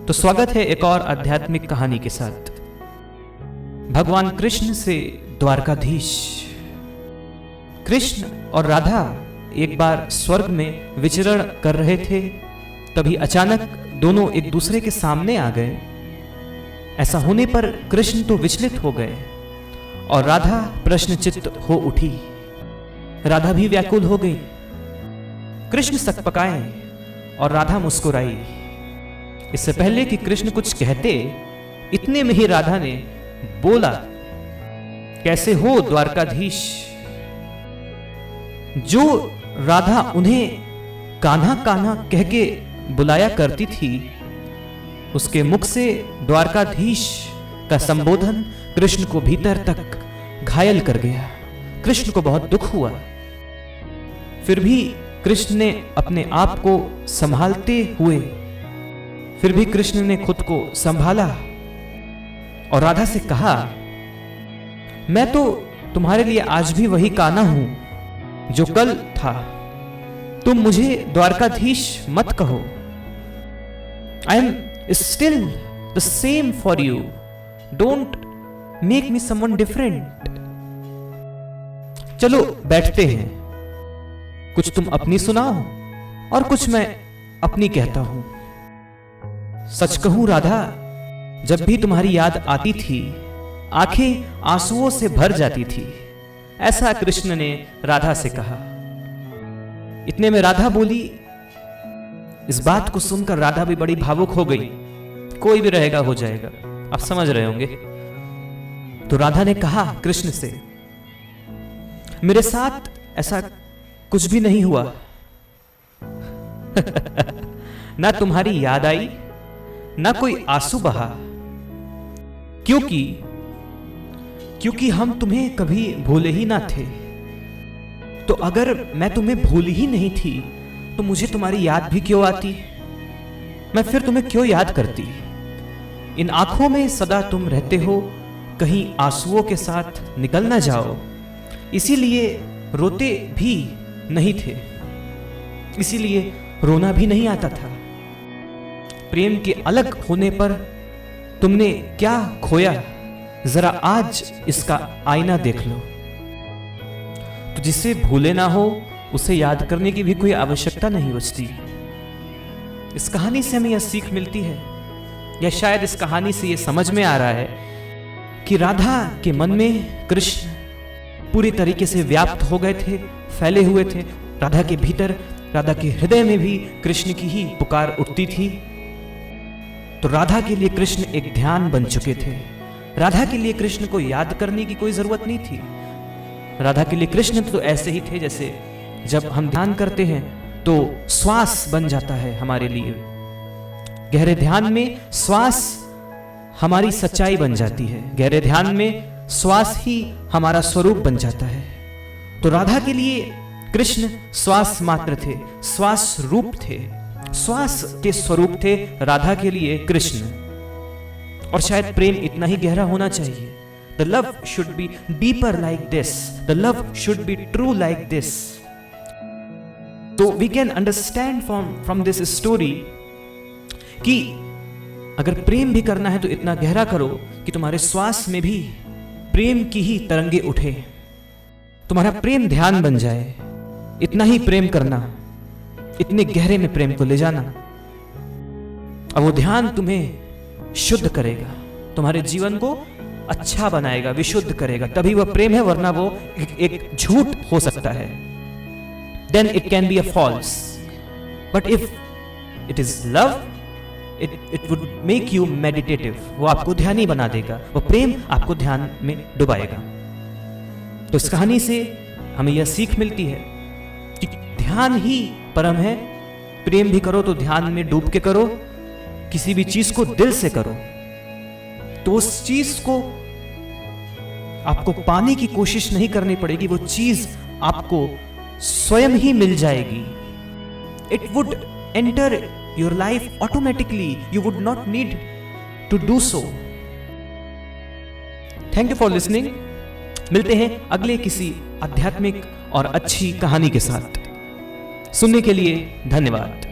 तो स्वागत है एक और आध्यात्मिक कहानी के साथ। भगवान कृष्ण से द्वारकाधीश। कृष्ण और राधा एक बार स्वर्ग में विचरण कर रहे थे, तभी अचानक दोनों एक दूसरे के सामने आ गए। ऐसा होने पर कृष्ण तो विचलित हो गए और राधा प्रश्नचित्त हो उठी। राधा भी व्याकुल हो गई। कृष्ण सकपकाए और राधा मुस्कुराई। इससे पहले कि कृष्ण कुछ कहते, इतने में ही राधा ने बोला, कैसे हो द्वारकाधीश। जो राधा उन्हें कान्हा कान्हा कह के बुलाया करती थी, उसके मुख से द्वारकाधीश का संबोधन कृष्ण को भीतर तक घायल कर गया। कृष्ण को बहुत दुख हुआ। फिर भी कृष्ण ने अपने आप को संभालते हुए खुद को संभाला और राधा से कहा, मैं तो तुम्हारे लिए आज भी वही कान्हा हूं जो कल था। तुम मुझे द्वारकाधीश मत कहो। I am still the same for you. Don't make me someone different. चलो बैठते हैं, कुछ तुम अपनी सुनाओ और कुछ मैं अपनी कहता हूं। सच कहूं राधा, जब भी तुम्हारी याद आती थी, आंखें आंसुओं से भर जाती थी। ऐसा कृष्ण ने राधा से कहा। इतने में राधा बोली। इस बात को सुनकर राधा भी बड़ी भावुक हो गई। कोई भी रहेगा हो जाएगा, आप समझ रहे होंगे। तो राधा ने कहा कृष्ण से, मेरे साथ ऐसा कुछ भी नहीं हुआ। ना तुम्हारी याद आई, ना कोई आंसू बहा, क्योंकि हम तुम्हें कभी भूले ही ना थे। तो अगर मैं तुम्हें भूली ही नहीं थी, तो मुझे तुम्हारी याद भी क्यों आती? मैं फिर तुम्हें क्यों याद करती? इन आंखों में सदा तुम रहते हो, कहीं आंसुओं के साथ निकल ना जाओ। इसीलिए रोते भी नहीं थे, इसीलिए रोना भी नहीं आता था। प्रेम के अलग होने पर तुमने क्या खोया, जरा आज इसका आईना देख लो। तो जिसे भूले ना हो, उसे याद करने की भी कोई आवश्यकता नहीं बचती। इस कहानी से हमें यह सीख मिलती है, या शायद इस कहानी से यह समझ में आ रहा है कि राधा के मन में कृष्ण पूरी तरीके से व्याप्त हो गए थे, फैले हुए थे। राधा के भीतर, राधा के हृदय में भी कृष्ण की ही पुकार उठती थी। तो राधा के लिए कृष्ण एक ध्यान बन चुके थे। राधा के लिए कृष्ण को याद करने की कोई जरूरत नहीं थी। राधा के लिए कृष्ण तो ऐसे ही थे जैसे जब हम ध्यान करते हैं तो श्वास बन जाता है हमारे लिए। गहरे ध्यान में श्वास हमारी सच्चाई बन जाती है। गहरे ध्यान में श्वास ही हमारा स्वरूप बन जाता है। तो राधा के लिए कृष्ण श्वास मात्र थे, श्वास रूप थे, श्वास के स्वरूप थे राधा के लिए कृष्ण। और शायद प्रेम इतना ही गहरा होना चाहिए। The love should be deeper like this, the love should be true like this. तो we can understand from this story कि अगर प्रेम भी करना है तो इतना गहरा करो कि तुम्हारे श्वास में भी प्रेम की ही तरंगे उठे, तुम्हारा प्रेम ध्यान बन जाए। इतना ही प्रेम करना, इतने गहरे में प्रेम को ले जाना। अब वो ध्यान तुम्हें शुद्ध करेगा, तुम्हारे जीवन को अच्छा बनाएगा, विशुद्ध करेगा। तभी वह प्रेम है, वरना वो एक झूठ हो सकता है। Then it can be a false, but if it is love, it would make you meditative. वो आपको ध्यानी बना देगा, वो प्रेम आपको ध्यान में डुबाएगा। तो इस कहानी से हमें यह सीख मिलती है कि ध्यान ही परम है। प्रेम भी करो तो ध्यान में डूब के करो। किसी भी चीज को दिल से करो तो उस चीज को आपको पाने की कोशिश नहीं करनी पड़ेगी, वो चीज आपको स्वयं ही मिल जाएगी। It would enter your life automatically, you would not need to do so. Thank you for listening. मिलते हैं अगले किसी आध्यात्मिक और अच्छी कहानी के साथ। सुनने के लिए धन्यवाद।